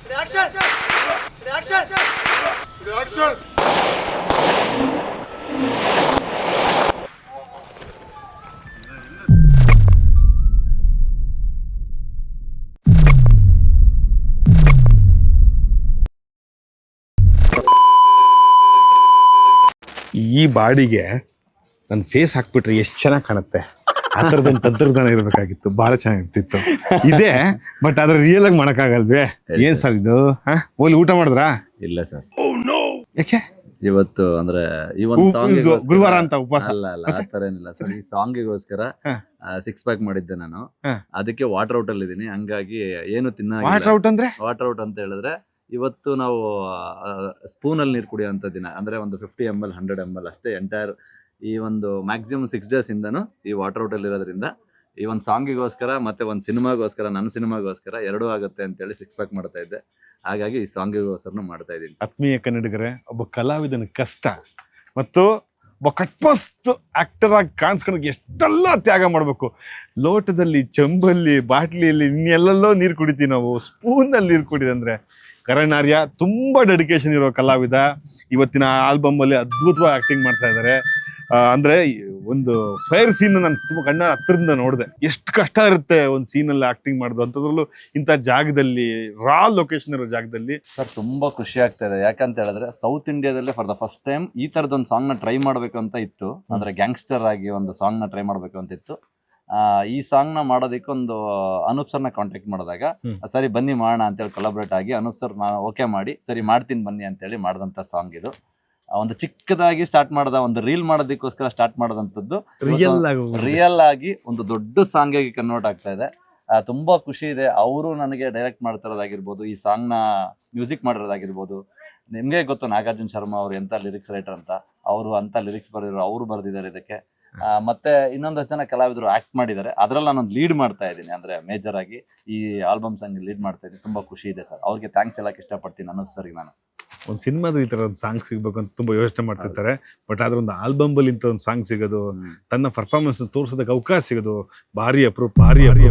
ಈ ಬಾಡಿಗೆ ನನ್ನ ಫೇಸ್ ಹಾಕ್ಬಿಟ್ರೆ ಎಷ್ಟು ಚೆನ್ನಾಗಿ ಕಾಣುತ್ತೆ. ಆ ಥರದೊಂದು ತಂತ್ರಜ್ಞಾನ ಇರಬೇಕಾಗಿತ್ತು, ಭಾಳ ಚೆನ್ನಾಗಿರ್ತಿತ್ತು. ಇದೆ, ಬಟ್ ಅದ್ರ ರಿಯಲ್ ಆಗಿ ಮಾಡೋಕ್ಕಾಗಲ್ವೇ? ಏನ್ ಸರ್ ಇದು? ಹೋಗ್ಲಿ ಊಟ ಮಾಡಿದ್ರಾ? ಇಲ್ಲ ಸರ್. ಯಾಕೆ ಇವತ್ತು ಅಂದ್ರೆ ಈ ಒಂದು ಸಾಂಗ್ ಗುರುವಾರ ಅಂತ ಉಪವಾಸ? ಅಲ್ಲ ಆ ತರ ಏನಿಲ್ಲ ಸರ್. ಈ ಸಾಂಗಿಗೋಸ್ಕರ 6 ಪ್ಯಾಕ್ ಮಾಡಿದ್ದೆ ನಾನು. ಅದಕ್ಕೆ ವಾಟರ್ ಔಟ್ ಅಲ್ಲಿ ಇದೀನಿ. ಹಂಗಾಗಿ ಏನು ವಾಟರ್ ಔಟ್ ಅಂದ್ರೆ? ವಾಟರ್ ಔಟ್ ಅಂತ ಹೇಳಿದ್ರೆ ಇವತ್ತು ನಾವು ಸ್ಪೂನ್ ಅಲ್ಲಿ ನೀರು ಕುಡಿಯೋಂಥ ದಿನ. ಅಂದ್ರೆ ಒಂದು 50 ml 100 ml ಅಷ್ಟೇ. ಎಂಟೈರ್ ಈ ಒಂದು ಮ್ಯಾಕ್ಸಿಮಮ್ 6 days ಇಂದನು ಈ ವಾಟರ್ ಔಟ್ ಅಲ್ಲಿ ಇರೋದ್ರಿಂದ ಈ ಒಂದು ಸಾಂಗಿಗೋಸ್ಕರ ಮತ್ತೆ ಒಂದು ಸಿನಿಮಾಗೋಸ್ಕರ, ನನ್ನ ಸಿನಿಮಾಗೋಸ್ಕರ ಎರಡೂ ಆಗುತ್ತೆ ಅಂತೇಳಿ 6 ಪ್ಯಾಕ್ ಮಾಡ್ತಾ ಇದ್ದೆ. ಹಾಗಾಗಿ ಈ ಸಾಂಗಿಗೋಸ್ಕರ ಮಾಡ್ತಾ ಇದ್ದೀನಿ. ಆತ್ಮೀಯ ಕನ್ನಡಿಗರೇ, ಒಬ್ಬ ಕಲಾವಿದನ ಕಷ್ಟ ಮತ್ತು ಒಬ್ಬ ಕಟ್ಮಸ್ತ್ ಆಕ್ಟರ್ ಆಗಿ ಕಾಣಿಸ್ಕೊಳಕ್ಕೆ ಎಷ್ಟೆಲ್ಲ ತ್ಯಾಗ ಮಾಡಬೇಕು. ಲೋಟದಲ್ಲಿ, ಚೆಂಬಲ್ಲಿ, ಬಾಟ್ಲಿಯಲ್ಲಿ ಇನ್ನೆಲ್ಲೋ ನೀರು ಕುಡಿತೀವಿ ನಾವು. ಸ್ಪೂನಲ್ಲಿ ನೀರು ಕುಡಿದಂದ್ರೆ ಕರಣ್ ಆರ್ಯ ತುಂಬಾ ಡೆಡಿಕೇಶನ್ ಇರೋ ಕಲಾವಿದ. ಇವತ್ತಿನ ಆಲ್ಬಮ್ ಅಲ್ಲಿ ಅದ್ಭುತವಾಗಿ ಆಕ್ಟಿಂಗ್ ಮಾಡ್ತಾ ಇದ್ದಾರೆ. ಅಂದ್ರೆ ಒಂದು ಫೈರ್ ಸೀನ್ ನಾನು ತುಂಬಾ ಕಣ್ಣ ಹತ್ರದಿಂದ ನೋಡಿದೆ. ಎಷ್ಟು ಕಷ್ಟ ಇರುತ್ತೆ ಒಂದು ಸೀನ್ ಅಲ್ಲಿ ಆಕ್ಟಿಂಗ್ ಮಾಡೋದು, ಅಂತದ್ರಲ್ಲೂ ಇಂಥ ಜಾಗದಲ್ಲಿ, ರಾ ಲೊಕೇಶನ್ ಇರೋ ಜಾಗದಲ್ಲಿ. ಸರ್ ತುಂಬಾ ಖುಷಿ ಆಗ್ತಾ ಇದೆ. ಯಾಕಂತ ಹೇಳಿದ್ರೆ ಸೌತ್ ಇಂಡಿಯಾದಲ್ಲೇ ಫಾರ್ ದ ಫಸ್ಟ್ ಟೈಮ್ ಈ ತರದೊಂದು ಸಾಂಗ್ ನ ಟ್ರೈ ಮಾಡ್ಬೇಕು ಅಂತ ಇತ್ತು. ಅಂದ್ರೆ ಗ್ಯಾಂಗ್ಸ್ಟರ್ ಆಗಿ ಒಂದು ಸಾಂಗ್ ನ ಟ್ರೈ ಮಾಡ್ಬೇಕು ಅಂತ ಇತ್ತು. ಈ ಸಾಂಗ್ ನ ಮಾಡೋದಕ್ಕೆ ಒಂದು ಅನೂಪ್ ಸರ್ನ ಕಾಂಟ್ಯಾಕ್ಟ್ ಮಾಡಿದಾಗ ಸರಿ ಬನ್ನಿ ಮಾಡೋಣ ಅಂತೇಳಿ ಕೊಲಾಬ್ರೇಟ್ ಆಗಿ ಅನೂಪ್ ಸರ್ ನಾನು ಓಕೆ ಮಾಡಿ ಸರಿ ಮಾಡ್ತೀನಿ ಬನ್ನಿ ಅಂತೇಳಿ ಮಾಡಿದಂಥ ಸಾಂಗ್ ಇದು. ಒಂದು ಚಿಕ್ಕದಾಗಿ ಸ್ಟಾರ್ಟ್ ಮಾಡ್ದ, ಒಂದು ರೀಲ್ ಮಾಡೋದಕ್ಕೋಸ್ಕರ ಸ್ಟಾರ್ಟ್ ಮಾಡೋದಂಥದ್ದು ರಿಯಲ್ ಆಗಿ ಒಂದು ದೊಡ್ಡ ಸಾಂಗ್ ಆಗಿ ಕನ್ವರ್ಟ್ ಆಗ್ತಾ ಇದೆ. ತುಂಬಾ ಖುಷಿ ಇದೆ. ಅವರು ನನಗೆ ಡೈರೆಕ್ಟ್ ಮಾಡ್ತಿರೋದಾಗಿರ್ಬೋದು, ಈ ಸಾಂಗ್ ನ ಮ್ಯೂಸಿಕ್ ಮಾಡಿರೋದಾಗಿರ್ಬೋದು. ನಿಮ್ಗೆ ಗೊತ್ತು ನಾಗಾರ್ಜುನ ಶರ್ಮಾ ಅವರು ಎಂತ ಲಿರಿಕ್ಸ್ ರೈಟರ್ ಅಂತ. ಅವರು ಅಂತ ಲಿರಿಕ್ಸ್ ಬರೆದಿರೋ, ಅವರು ಬರೆದಿದ್ದಾರೆ ಇದಕ್ಕೆ. ಮತ್ತೆ ಇನ್ನೊಂದಷ್ಟು ಜನ ಕಲಾವಿದರು ಆಕ್ಟ್ ಮಾಡಿದ್ದಾರೆ. ಅದ್ರಲ್ಲಿ ನಾನೊಂದು ಲೀಡ್ ಮಾಡ್ತಾ ಇದ್ದೀನಿ, ಅಂದ್ರೆ ಮೇಜರ್ ಆಗಿ ಈ ಆಲ್ಬಮ್ ಸಾಂಗ್ ಲೀಡ್ ಮಾಡ್ತಾ ಇದ್ದೀನಿ. ತುಂಬಾ ಖುಷಿ ಇದೆ ಸರ್. ಅವ್ರಿಗೆ ಥ್ಯಾಂಕ್ಸ್ ಹೇಳಕ್ ಇಷ್ಟಪಡ್ತೀನಿ ಅನೂಪ್ ಸರ್ಗೆ. ನಾನು ಒಂದು ಸಿನಿಮಾದ ಈ ತರ ಒಂದು ಸಾಂಗ್ ಸಿಗ್ಬೇಕು ಅಂತ ತುಂಬಾ ಯೋಚನೆ ಮಾಡ್ತಿರ್ತಾರೆ. ಬಟ್ ಆದ್ರೆ ಒಂದು ಆಲ್ಬಮ್ ಅಲ್ಲಿ ಇಂಥ ಒಂದು ಸಾಂಗ್ ಸಿಗೋದು, ತನ್ನ ಪರ್ಫಾರ್ಮೆನ್ಸ್ ತೋರಿಸೋದಕ್ಕೆ ಅವಕಾಶ ಸಿಗೋದು ಭಾರಿ ಅಪರೂಪ.